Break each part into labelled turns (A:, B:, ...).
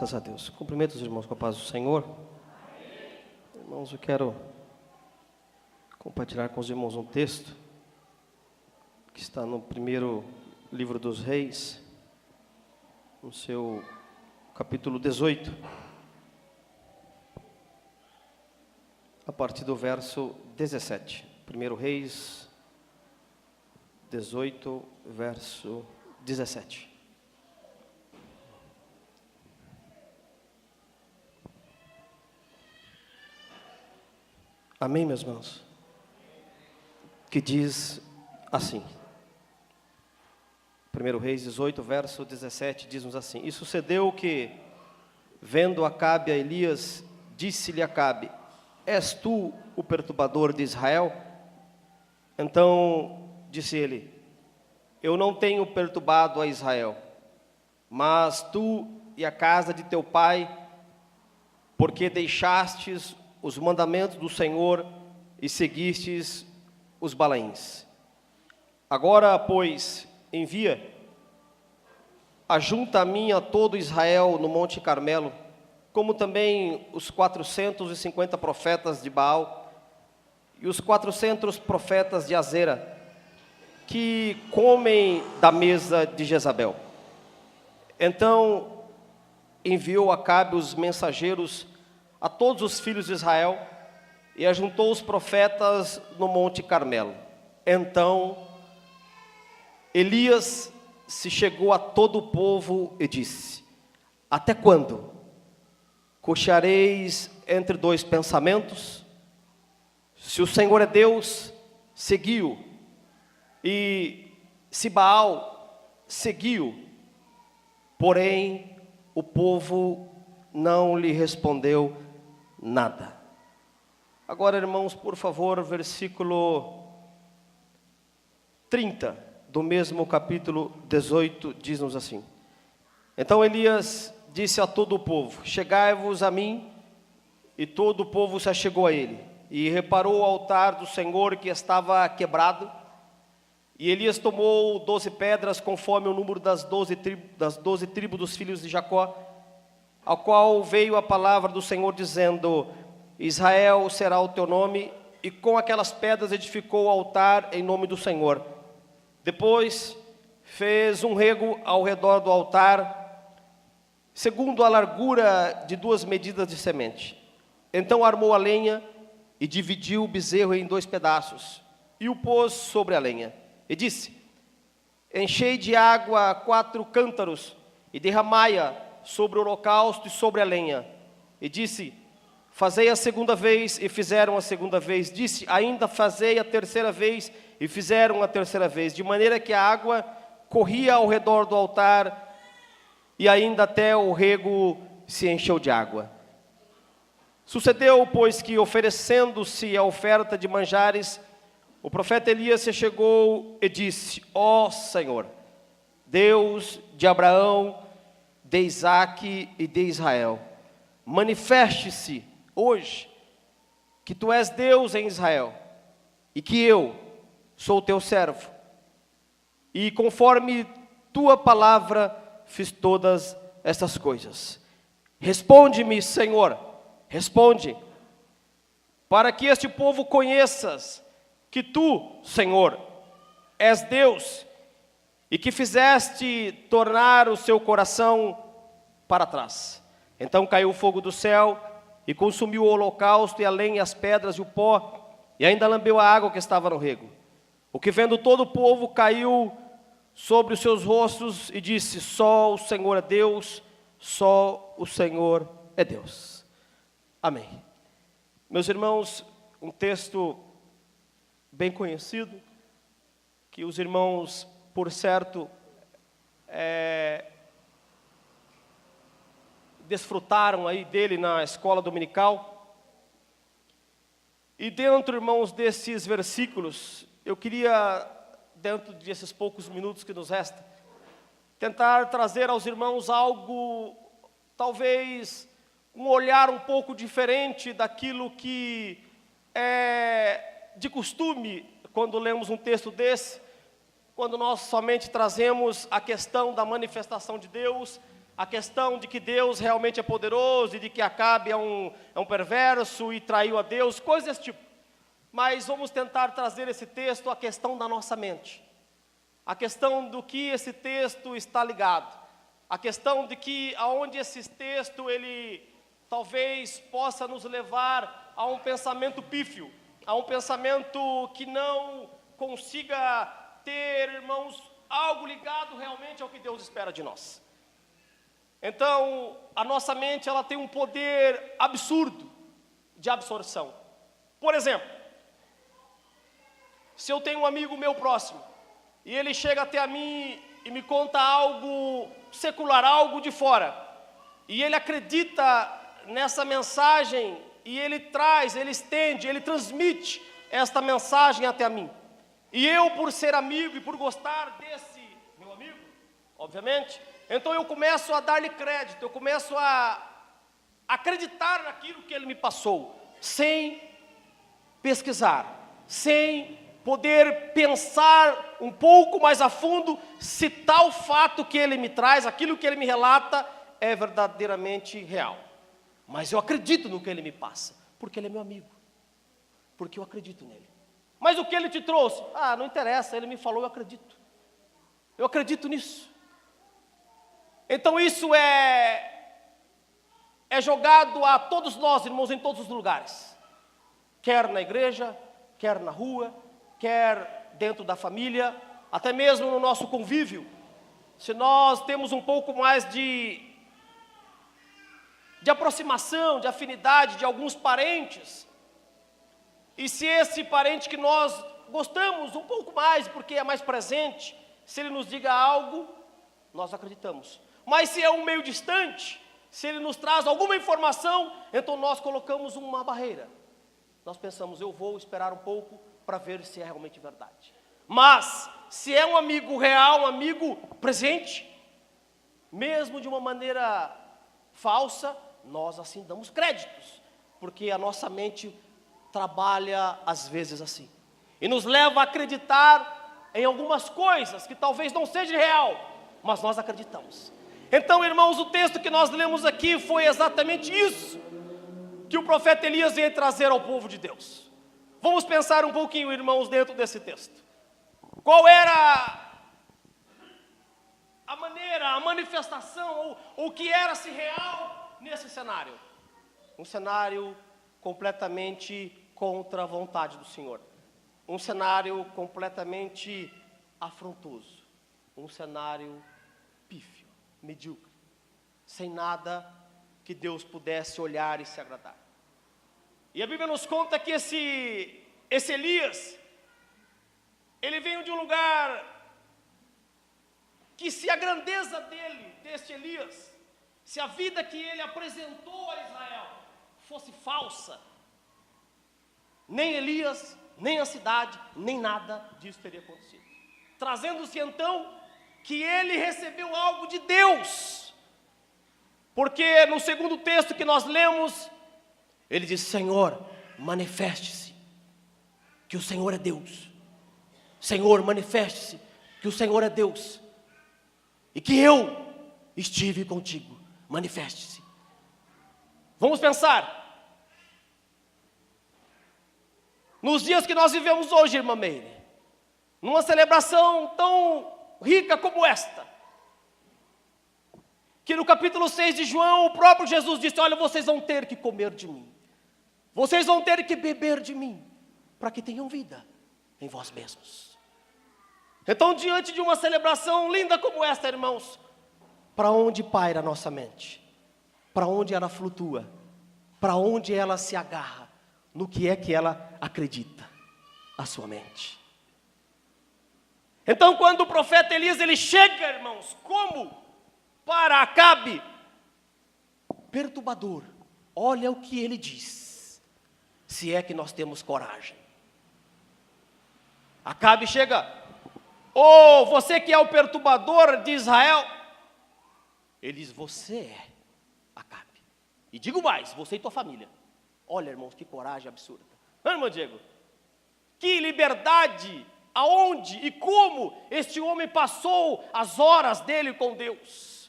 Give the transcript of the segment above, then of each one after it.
A: Graças a Deus. Cumprimento os irmãos com a paz do Senhor. Irmãos, eu quero compartilhar com os irmãos um texto que está no primeiro livro dos Reis, no seu capítulo 18, a partir do verso 17. 1 Reis 18, verso 17. Amém, meus irmãos? Que diz assim. 1 Reis 18, verso 17, diz-nos assim: E sucedeu que, vendo Acabe a Elias, disse-lhe Acabe: És tu o perturbador de Israel? Então disse ele: Eu não tenho perturbado a Israel, mas tu e a casa de teu pai, porque deixastes os mandamentos do Senhor e seguistes os Balaíns. Agora, pois, envia, ajunta a mim a todo Israel no Monte Carmelo, como também os 450 profetas de Baal e os 400 profetas de Azera, que comem da mesa de Jezabel. Então enviou Acabe os mensageiros a todos os filhos de Israel e ajuntou os profetas no Monte Carmelo. Então Elias se chegou a todo o povo e disse: Até quando cocheareis entre dois pensamentos? Se o Senhor é Deus, segui-o, e se Baal, segui-o. Porém o povo não lhe respondeu nada. Agora, irmãos, por favor, versículo 30 do mesmo capítulo 18 diz-nos assim: Então Elias disse a todo o povo: Chegai-vos a mim. E todo o povo se achegou a ele, e reparou o altar do Senhor que estava quebrado. E Elias tomou 12 pedras, conforme o número das 12 tribos dos filhos de Jacó, ao qual veio a palavra do Senhor dizendo: Israel será o teu nome. E com aquelas pedras edificou o altar em nome do Senhor. Depois fez um rego ao redor do altar, segundo a largura de 2 medidas de semente. Então armou a lenha e dividiu o bezerro em 2 pedaços, e o pôs sobre a lenha. E disse: Enchei de água 4 cântaros, e derramai-a sobre o holocausto e sobre a lenha. E disse: Fazei a segunda vez, e fizeram a segunda vez. Disse: Ainda fazei a terceira vez, e fizeram a terceira vez. De maneira que a água corria ao redor do altar, e ainda até o rego se encheu de água. Sucedeu, pois, que oferecendo-se a oferta de manjares, o profeta Elias se chegou e disse: Ó Senhor, Deus de Abraão, de Isaque e de Israel, manifeste-se hoje que tu és Deus em Israel, e que eu sou teu servo, e conforme tua palavra fiz todas estas coisas. Responde-me, Senhor, responde, para que este povo conheças que tu, Senhor, és Deus, e que fizeste tornar o seu coração para trás. Então caiu o fogo do céu, e consumiu o holocausto, e a lenha, as pedras e o pó, e ainda lambeu a água que estava no rego. O que vendo todo o povo caiu sobre os seus rostos, e disse: Só o Senhor é Deus, só o Senhor é Deus. Amém. Meus irmãos, um texto bem conhecido, que os irmãos, por certo, desfrutaram aí dele na escola dominical. E dentro, irmãos, desses versículos, eu queria, dentro desses poucos minutos que nos resta, tentar trazer aos irmãos algo, talvez, um olhar um pouco diferente daquilo que é de costume quando lemos um texto desse, quando nós somente trazemos a questão da manifestação de Deus, a questão de que Deus realmente é poderoso e de que Acabe é um perverso e traiu a Deus, coisas desse tipo. Mas vamos tentar trazer esse texto à questão da nossa mente. A questão do que esse texto está ligado. A questão de que aonde esse texto, ele talvez possa nos levar a um pensamento pífio, a um pensamento que não consiga ter, irmãos, algo ligado realmente ao que Deus espera de nós. Então, a nossa mente, ela tem um poder absurdo de absorção. Por exemplo, se eu tenho um amigo meu próximo, e ele chega até a mim e me conta algo secular, algo de fora, e ele acredita nessa mensagem, e ele traz, ele estende, ele transmite esta mensagem até a mim. E eu, por ser amigo e por gostar desse meu amigo, obviamente, então eu começo a dar-lhe crédito, eu começo a acreditar naquilo que ele me passou, sem pesquisar, sem poder pensar um pouco mais a fundo se tal fato que ele me traz, aquilo que ele me relata, é verdadeiramente real. Mas eu acredito no que ele me passa, porque ele é meu amigo, porque eu acredito nele. Mas o que ele te trouxe? Ah, não interessa, ele me falou, eu acredito nisso. Então isso é jogado a todos nós, irmãos, em todos os lugares. Quer na igreja, quer na rua, quer dentro da família, até mesmo no nosso convívio. Se nós temos um pouco mais de aproximação, de afinidade de alguns parentes, e se esse parente que nós gostamos um pouco mais, porque é mais presente, se ele nos diga algo, nós acreditamos. Mas se é um meio distante, se ele nos traz alguma informação, então nós colocamos uma barreira. Nós pensamos, eu vou esperar um pouco para ver se é realmente verdade. Mas, se é um amigo real, um amigo presente, mesmo de uma maneira falsa, nós assim damos créditos, porque a nossa mente trabalha às vezes assim, e nos leva a acreditar em algumas coisas que talvez não seja real, mas nós acreditamos. Então, irmãos, o texto que nós lemos aqui foi exatamente isso que o profeta Elias veio trazer ao povo de Deus. Vamos pensar um pouquinho, irmãos, dentro desse texto. Qual era a maneira, a manifestação, ou o que era-se real nesse cenário? Um cenário completamente contra a vontade do Senhor. Um cenário completamente afrontoso. Um cenário pífio, medíocre, sem nada que Deus pudesse olhar e se agradar. E a Bíblia nos conta que esse Elias, ele veio de um lugar que, se a grandeza deste Elias, se a vida que ele apresentou a Israel fosse falsa, nem Elias, nem a cidade, nem nada disso teria acontecido. Trazendo-se então que ele recebeu algo de Deus, porque no segundo texto que nós lemos, ele diz: Senhor, manifeste-se, que o Senhor é Deus. Senhor, manifeste-se, que o Senhor é Deus, e que eu estive contigo, manifeste-se. Vamos pensar, nos dias que nós vivemos hoje, irmã Meire, numa celebração tão rica como esta, que no capítulo 6 de João, o próprio Jesus disse: olha, vocês vão ter que comer de mim, vocês vão ter que beber de mim, para que tenham vida em vós mesmos. Então, diante de uma celebração linda como esta, irmãos, para onde paira a nossa mente? Para onde ela flutua? Para onde ela se agarra? No que é que ela acredita? A sua mente. Então, quando o profeta Elias, ele chega, irmãos, como para Acabe, perturbador, olha o que ele diz, se é que nós temos coragem. Acabe chega: oh, você que é o perturbador de Israel. Ele diz: você é Acabe, e digo mais, você e tua família. Olha, irmãos, que coragem absurda. Não, irmão Diego? Que liberdade, aonde e como este homem passou as horas dele com Deus.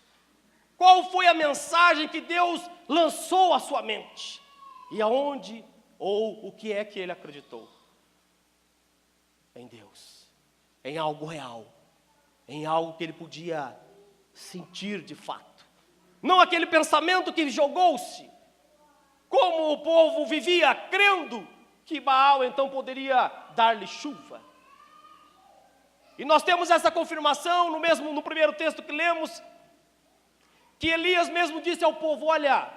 A: Qual foi a mensagem que Deus lançou à sua mente? E aonde ou o que é que ele acreditou? Em Deus, em algo real, em algo que ele podia sentir de fato. Não aquele pensamento que jogou-se, como o povo vivia crendo que Baal então poderia dar-lhe chuva. E nós temos essa confirmação no primeiro texto que lemos, que Elias mesmo disse ao povo: olha,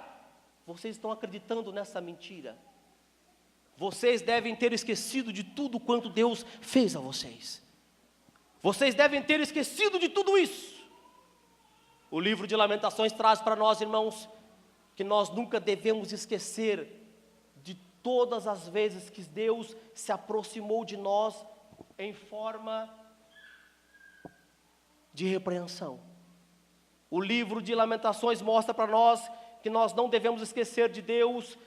A: vocês estão acreditando nessa mentira. Vocês devem ter esquecido de tudo quanto Deus fez a vocês. Vocês devem ter esquecido de tudo isso. O livro de Lamentações traz para nós, irmãos, que nós nunca devemos esquecer de todas as vezes que Deus se aproximou de nós em forma de repreensão. O livro de Lamentações mostra para nós que nós não devemos esquecer de Deus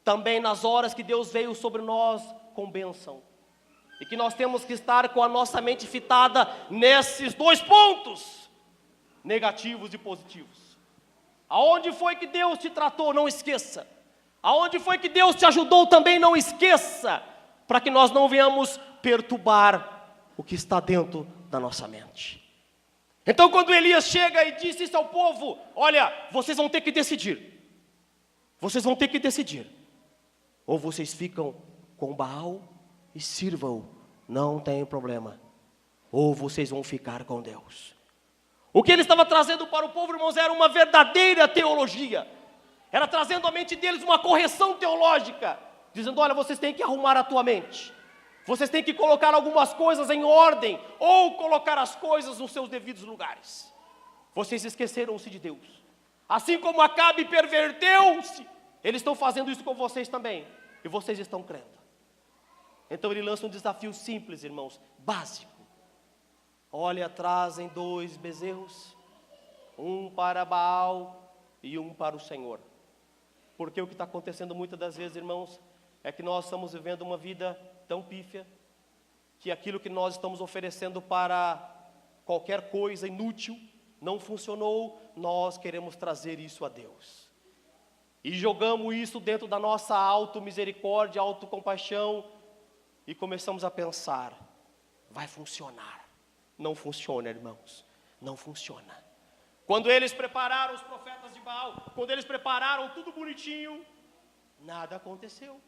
A: também nas horas que Deus veio sobre nós com bênção. E que nós temos que estar com a nossa mente fitada nesses dois pontos, negativos e positivos. Aonde foi que Deus te tratou, não esqueça. Aonde foi que Deus te ajudou, também não esqueça, para que nós não venhamos perturbar o que está dentro da nossa mente. Então quando Elias chega e disse isso ao povo: olha, vocês vão ter que decidir. Vocês vão ter que decidir. Ou vocês ficam com Baal e sirvam, não tem problema. Ou vocês vão ficar com Deus. O que ele estava trazendo para o povo, irmãos, era uma verdadeira teologia. Era trazendo à mente deles uma correção teológica, dizendo: olha, vocês têm que arrumar a tua mente. Vocês têm que colocar algumas coisas em ordem, ou colocar as coisas nos seus devidos lugares. Vocês esqueceram-se de Deus. Assim como Acabe perverteu-se, eles estão fazendo isso com vocês também. E vocês estão crendo. Então ele lança um desafio simples, irmãos, básico. Olha, trazem 2 bezerros, um para Baal e um para o Senhor. Porque o que está acontecendo muitas das vezes, irmãos, é que nós estamos vivendo uma vida tão pífia, que aquilo que nós estamos oferecendo para qualquer coisa inútil, não funcionou, nós queremos trazer isso a Deus. E jogamos isso dentro da nossa auto-misericórdia, auto-compaixão, e começamos a pensar: vai funcionar. Não funciona, irmãos, não funciona. Quando eles prepararam os profetas de Baal, quando eles prepararam tudo bonitinho, nada aconteceu.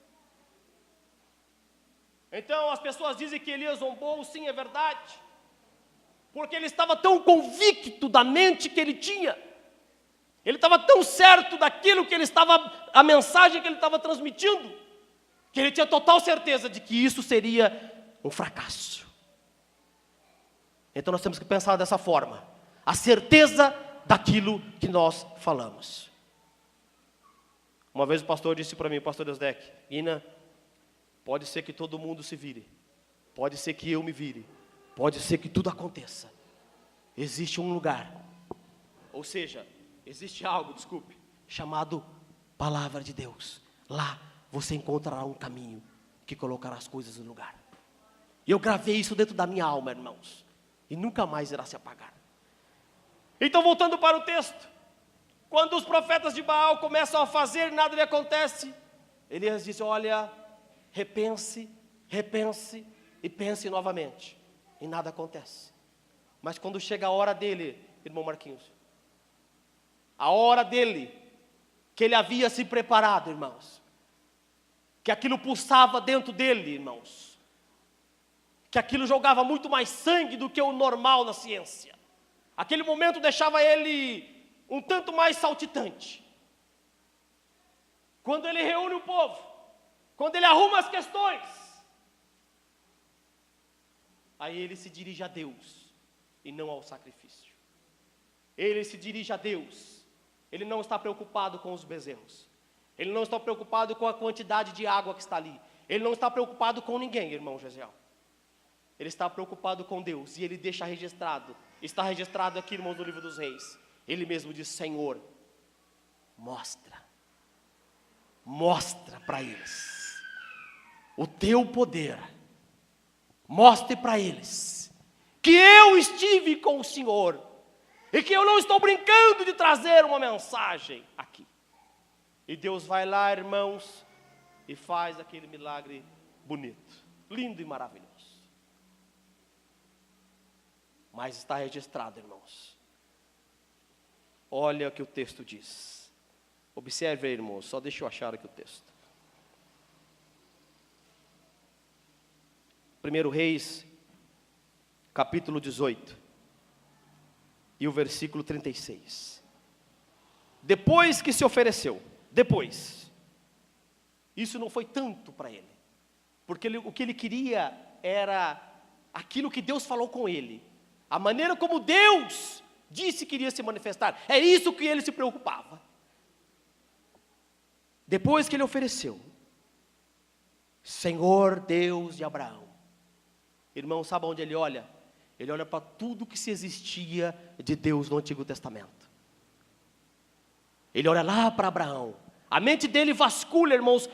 A: Então as pessoas dizem que Elias zombou, sim, é verdade, porque ele estava tão convicto da mente que ele tinha, ele estava tão certo daquilo que ele estava, a mensagem que ele estava transmitindo, que ele tinha total certeza de que isso seria um fracasso. Então nós temos que pensar dessa forma, a certeza daquilo que nós falamos. Uma vez o pastor disse para mim, o pastor Deusdec: Ina, pode ser que todo mundo se vire, pode ser que eu me vire, pode ser que tudo aconteça, existe um lugar, ou seja, existe algo, chamado Palavra de Deus. Lá você encontrará um caminho que colocará as coisas no lugar. E eu gravei isso dentro da minha alma, irmãos, e nunca mais irá se apagar. Então, voltando para o texto, quando os profetas de Baal começam a fazer e nada lhe acontece, Elias disse: olha, repense e pense novamente, e nada acontece. Mas quando chega a hora dele, irmão Marquinhos, a hora dele, que ele havia se preparado, irmãos, que aquilo pulsava dentro dele, irmãos, que aquilo jogava muito mais sangue do que o normal na ciência, aquele momento deixava ele um tanto mais saltitante. Quando ele reúne o povo, quando ele arruma as questões, aí ele se dirige a Deus e não ao sacrifício. Ele se dirige a Deus. Ele não está preocupado com os bezerros. Ele não está preocupado com a quantidade de água que está ali. Ele não está preocupado com ninguém, irmão Gesiel. Ele está preocupado com Deus. E ele deixa registrado. Está registrado aqui, irmãos, no livro dos reis. Ele mesmo diz: Senhor, mostra para eles o teu poder. Mostre para eles que eu estive com o Senhor. e que eu não estou brincando de trazer uma mensagem aqui. E Deus vai lá, irmãos, e faz aquele milagre bonito, lindo e maravilhoso. Mas está registrado, irmãos. Olha o que o texto diz. Observe aí, irmãos, só deixa eu achar aqui o texto. 1 Reis, capítulo 18, e o versículo 36. Depois que se ofereceu, isso não foi tanto para ele, porque o que ele queria era aquilo que Deus falou com ele, a maneira como Deus disse que iria se manifestar, é isso que ele se preocupava. Depois que ele ofereceu, Senhor Deus de Abraão, irmão, sabe onde ele olha? Ele olha para tudo que se existia de Deus no Antigo Testamento. Ele olha lá para Abraão. A mente dele vasculha, irmãos,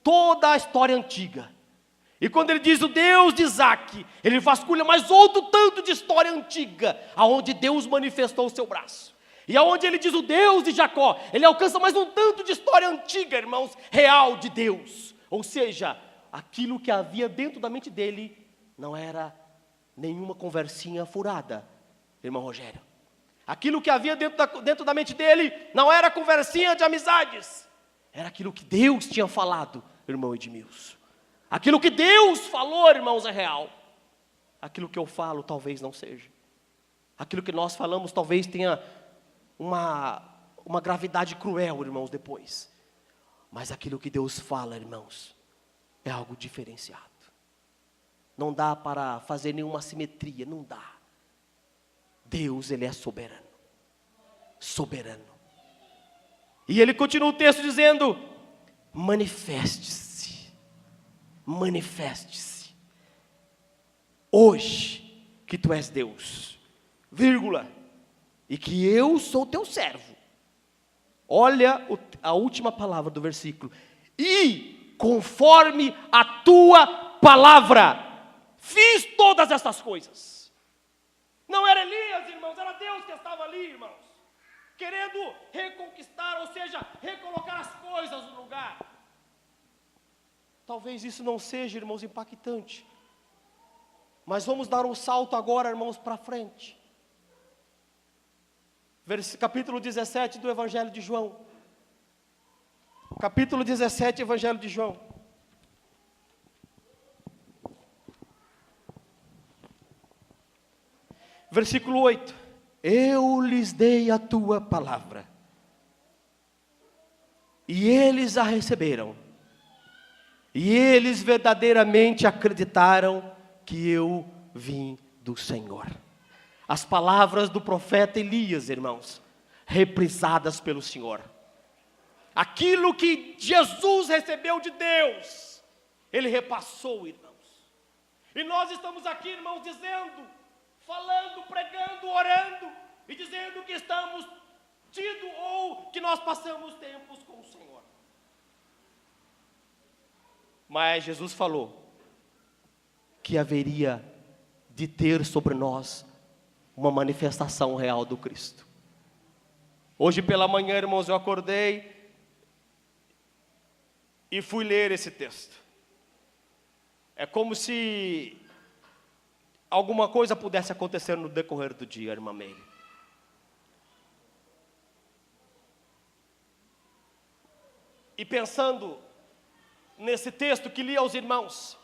A: toda a história antiga. E quando ele diz o Deus de Isaac, ele vasculha mais outro tanto de história antiga, aonde Deus manifestou o seu braço. E aonde ele diz o Deus de Jacó, ele alcança mais um tanto de história antiga, irmãos, real de Deus. Ou seja, aquilo que havia dentro da mente dele não era nenhuma conversinha furada, irmão Rogério. Aquilo que havia dentro da mente dele não era conversinha de amizades, era aquilo que Deus tinha falado, irmão Edmilson. Aquilo que Deus falou, irmãos, é real. Aquilo que eu falo talvez não seja. Aquilo que nós falamos talvez tenha uma gravidade cruel, irmãos, depois. Mas aquilo que Deus fala, irmãos, é algo diferenciado. Não dá para fazer nenhuma simetria, não dá. Deus, Ele é soberano. Soberano. E Ele continua o texto dizendo, manifeste-se. Manifeste-se. Hoje que Tu és Deus, vírgula, e que eu sou Teu servo. Olha a última palavra do versículo. E conforme a Tua palavra, fiz todas estas coisas. Não era Elias, irmãos, era Deus que estava ali, irmãos, querendo reconquistar, ou seja, recolocar as coisas no lugar. Talvez isso não seja, irmãos, impactante, mas vamos dar um salto agora, irmãos, para frente. Capítulo 17 do Evangelho de João. Capítulo 17, Evangelho de João. Versículo 8. Eu lhes dei a tua palavra, e eles a receberam, e eles verdadeiramente acreditaram que eu vim do Senhor. As palavras do profeta Elias, irmãos, reprisadas pelo Senhor. Aquilo que Jesus recebeu de Deus, Ele repassou, irmãos. E nós estamos aqui, irmãos, dizendo, falando, pregando, orando, e dizendo que estamos tido ou que nós passamos tempos com o Senhor. Mas Jesus falou que haveria de ter sobre nós uma manifestação real do Cristo. Hoje pela manhã, irmãos, eu acordei e fui ler esse texto. É como se alguma coisa pudesse acontecer no decorrer do dia, irmã Meire. E pensando nesse texto que li aos irmãos,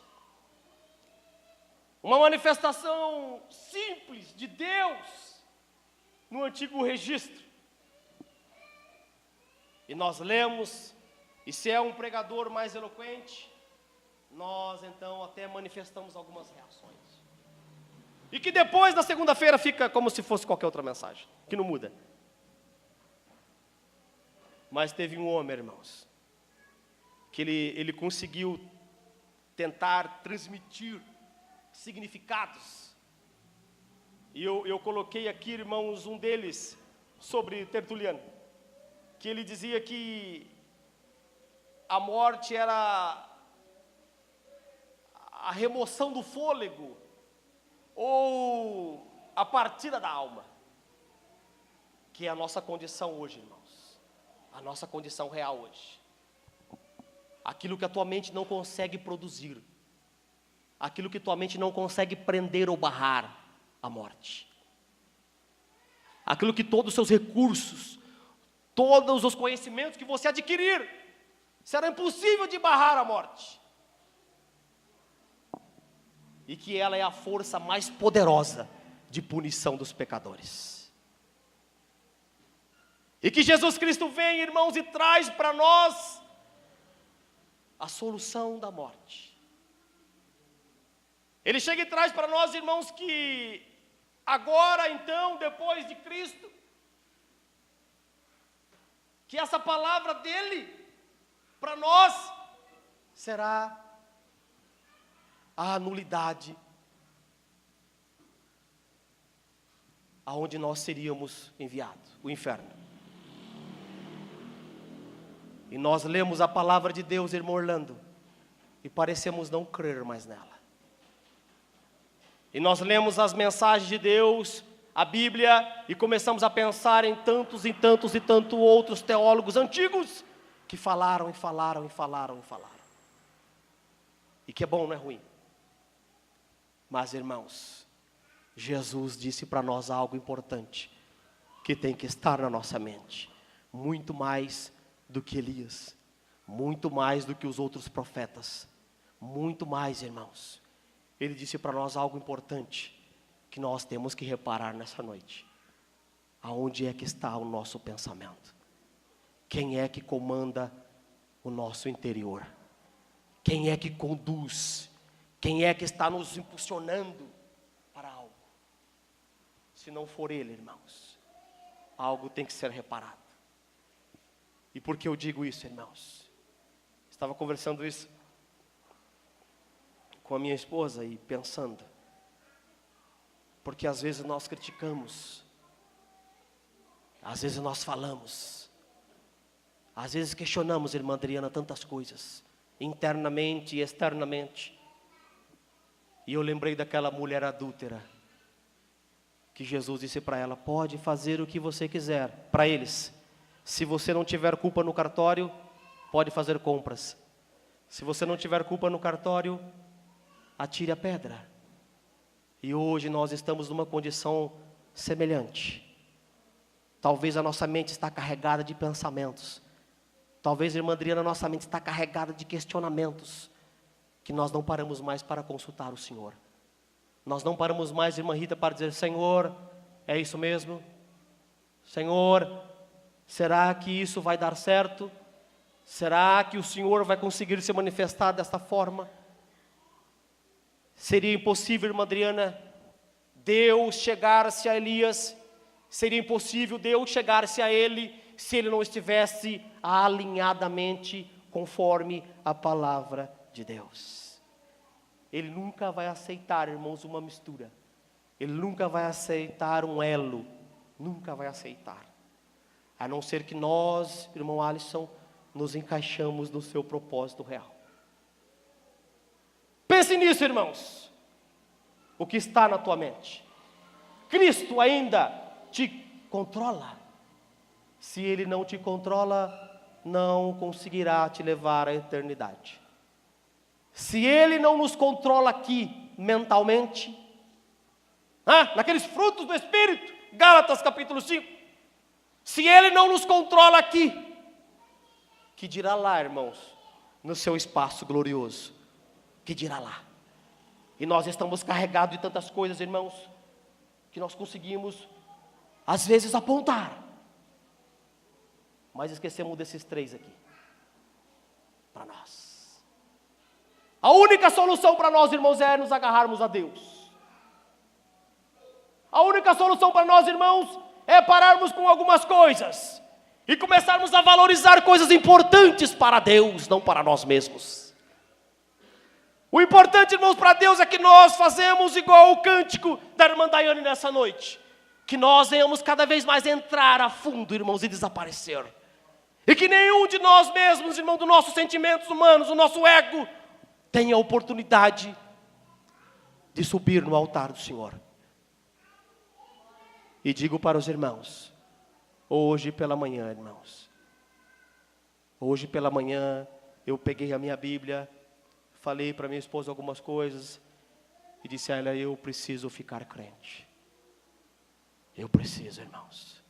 A: uma manifestação simples de Deus no antigo registro. E nós lemos, e se é um pregador mais eloquente, nós então até manifestamos algumas reações. E que depois, na segunda-feira, fica como se fosse qualquer outra mensagem, que não muda. Mas teve um homem, irmãos, que ele conseguiu tentar transmitir significados. E eu coloquei aqui, irmãos, um deles sobre Tertuliano, que ele dizia que a morte era a remoção do fôlego ou a partida da alma. que é a nossa condição hoje, irmãos. A nossa condição real hoje. Aquilo que a tua mente não consegue produzir. Aquilo que tua mente não consegue prender ou barrar, a morte. Aquilo que todos os seus recursos, todos os conhecimentos que você adquirir, será impossível de barrar a morte. E que ela é a força mais poderosa de punição dos pecadores. E que Jesus Cristo vem, irmãos, e traz para nós a solução da morte. Ele chega e traz para nós, irmãos, que agora, então, depois de Cristo, que essa palavra dele, para nós, será a nulidade, aonde nós seríamos enviados, o inferno. E nós lemos a palavra de Deus, irmão Orlando, e parecemos não crer mais nela. E nós lemos as mensagens de Deus, a Bíblia, e começamos a pensar em tantos e tantos e tantos outros teólogos antigos, que falaram e falaram e falaram e falaram. E que é bom, não é ruim. Mas, irmãos, Jesus disse para nós algo importante, que tem que estar na nossa mente. Muito mais do que Elias, muito mais do que os outros profetas, muito mais, irmãos. Ele disse para nós algo importante, que nós temos que reparar nessa noite. Aonde é que está o nosso pensamento? Quem é que comanda o nosso interior? Quem é que conduz? Quem é que está nos impulsionando para algo? Se não for Ele, irmãos, algo tem que ser reparado. E por que eu digo isso, irmãos? Estava conversando isso com a minha esposa e pensando. Porque às vezes nós criticamos, às vezes nós falamos, às vezes questionamos, irmã Adriana, tantas coisas, internamente e externamente. E eu lembrei daquela mulher adúltera, que Jesus disse para ela: pode fazer o que você quiser. Para eles, se você não tiver culpa no cartório, pode fazer compras. Se você não tiver culpa no cartório, atire a pedra. E hoje nós estamos numa condição semelhante. Talvez a nossa mente está carregada de pensamentos. Talvez, irmã Adriana, a nossa mente está carregada de questionamentos, que nós não paramos mais para consultar o Senhor. Nós não paramos mais, irmã Rita, para dizer: Senhor, é isso mesmo? Senhor, será que isso vai dar certo? Será que o Senhor vai conseguir se manifestar desta forma? Seria impossível, irmã Adriana, Deus chegar-se a Elias. Seria impossível Deus chegar-se a ele, se ele não estivesse alinhadamente conforme a palavra de Deus. Ele nunca vai aceitar, irmãos, uma mistura. Ele nunca vai aceitar um elo. Nunca vai aceitar. A não ser que nós, irmão Alisson, nos encaixamos no seu propósito real. Pense nisso, irmãos. O que está na tua mente? Cristo ainda te controla? Se Ele não te controla, não conseguirá te levar à eternidade. Se Ele não nos controla aqui mentalmente, naqueles frutos do Espírito, Gálatas capítulo 5, se Ele não nos controla aqui, que dirá lá, irmãos, no seu espaço glorioso? Que dirá lá? E nós estamos carregados de tantas coisas, irmãos, que nós conseguimos, às vezes, apontar. Mas esquecemos desses três aqui. Para nós. A única solução para nós, irmãos, é nos agarrarmos a Deus. A única solução para nós, irmãos, é pararmos com algumas coisas e começarmos a valorizar coisas importantes para Deus, não para nós mesmos. O importante, irmãos, para Deus é que nós fazemos igual o cântico da irmã Daiane nessa noite. Que nós venhamos cada vez mais entrar a fundo, irmãos, e desaparecer. E que nenhum de nós mesmos, irmão, dos nossos sentimentos humanos, o nosso ego, tenha a oportunidade de subir no altar do Senhor. E digo para os irmãos, Hoje pela manhã, irmãos. Hoje pela manhã, eu peguei a minha Bíblia, falei para minha esposa algumas coisas e disse a ela: eu preciso ficar crente. Eu preciso, irmãos.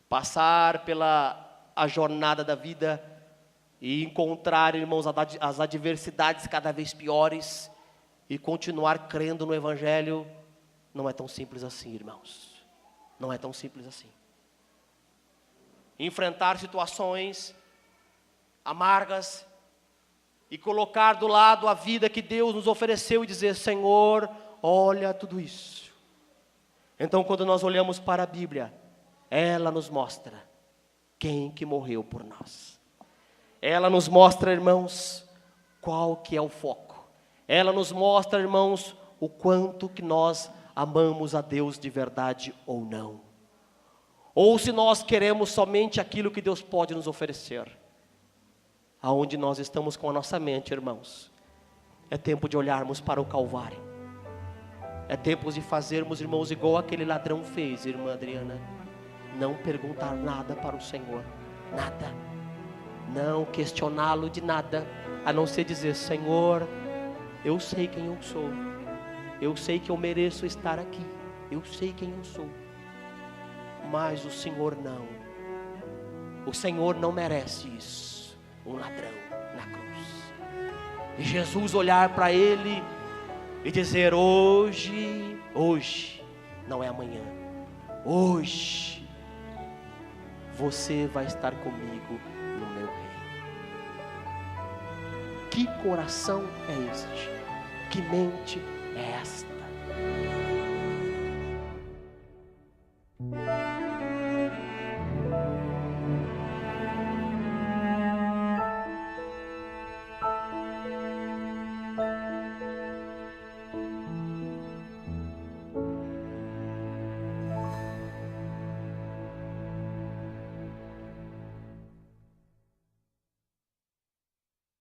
A: Passar pela a jornada da vida e encontrar, irmãos, as adversidades cada vez piores e continuar crendo no Evangelho, não é tão simples assim, irmãos. Não é tão simples assim. Enfrentar situações amargas e colocar do lado a vida que Deus nos ofereceu e dizer: Senhor, olha tudo isso. Então, quando nós olhamos para a Bíblia, ela nos mostra quem que morreu por nós. Ela nos mostra, irmãos, qual que é o foco. Ela nos mostra, irmãos, o quanto que nós amamos a Deus de verdade ou não. Ou se nós queremos somente aquilo que Deus pode nos oferecer. Aonde nós estamos com a nossa mente, irmãos. É tempo de olharmos para o Calvário. É tempo de fazermos, irmãos, igual aquele ladrão fez, irmã Adriana. Não perguntar nada para o Senhor. Nada. Não questioná-lo de nada. A não ser dizer: Senhor, eu sei quem eu sou. Eu sei que eu mereço estar aqui. Eu sei quem eu sou. Mas o Senhor não. O Senhor não merece isso. Um ladrão na cruz. E Jesus olhar para ele e dizer: hoje não é amanhã. Hoje você vai estar comigo no meu reino. Que coração é este? Que mente é esta?